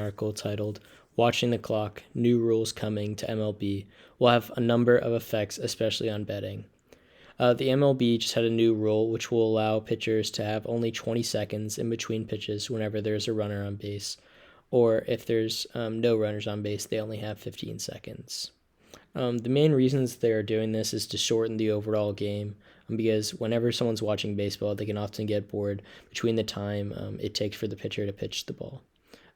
Article titled Watching the Clock, New Rules Coming to MLB will have a number of effects, especially on betting. The MLB just had a new rule which will allow pitchers to have only 20 seconds in between pitches whenever there's a runner on base, or if there's no runners on base, they only have 15 seconds. The main reasons they're doing this is to shorten the overall game because whenever someone's watching baseball, they can often get bored between the time it takes for the pitcher to pitch the ball.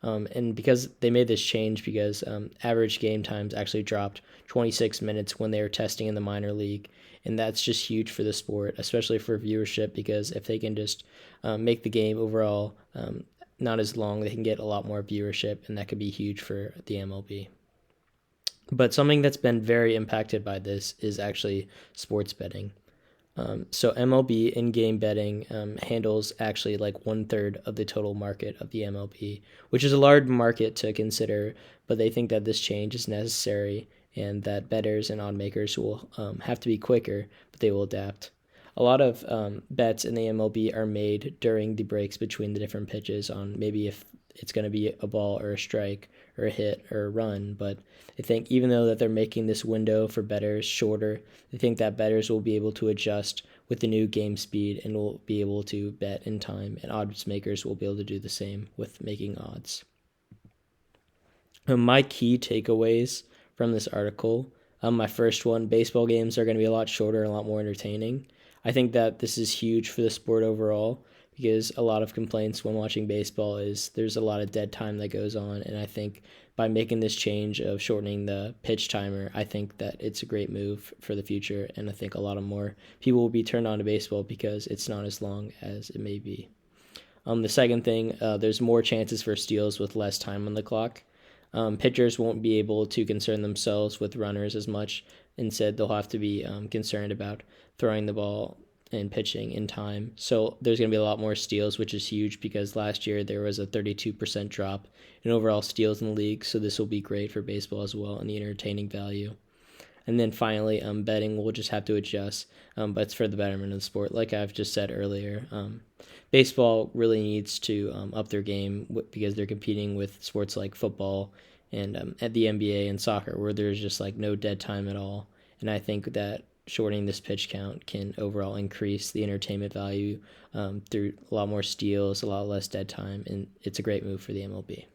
And because they made this change because average game times actually dropped 26 minutes when they were testing in the minor league. And that's just huge for the sport, especially for viewership, because if they can just make the game overall not as long, they can get a lot more viewership, and that could be huge for the MLB. But something that's been very impacted by this is actually sports betting. So MLB in-game betting handles actually like 1/3 of the total market of the MLB, which is a large market to consider, but they think that this change is necessary and that bettors and odd makers will have to be quicker, but they will adapt. A lot of bets in the MLB are made during the breaks between the different pitches on maybe if it's going to be a ball or a strike or a hit or a run, but I think even though that they're making this window for bettors shorter, I think that bettors will be able to adjust with the new game speed and will be able to bet in time, and odds makers will be able to do the same with making odds. My key takeaways from this article, my first one, baseball games are going to be a lot shorter and a lot more entertaining. I think that this is huge for the sport overall because a lot of complaints when watching baseball is there's a lot of dead time that goes on, and I think by making this change of shortening the pitch timer, I think that it's a great move for the future, and I think a lot of more people will be turned on to baseball because it's not as long as it may be. The second thing, there's more chances for steals with less time on the clock. Pitchers won't be able to concern themselves with runners as much. Instead, they'll have to be concerned about throwing the ball and pitching in time. So there's going to be a lot more steals, which is huge because last year there was a 32% drop in overall steals in the league. So this will be great for baseball as well and the entertaining value. And then finally, betting will just have to adjust, but it's for the betterment of the sport. Like I've just said earlier, baseball really needs to up their game because they're competing with sports like football and at the NBA and soccer where there's just like no dead time at all. And I think that shortening this pitch count can overall increase the entertainment value through a lot more steals, a lot less dead time, and it's a great move for the MLB.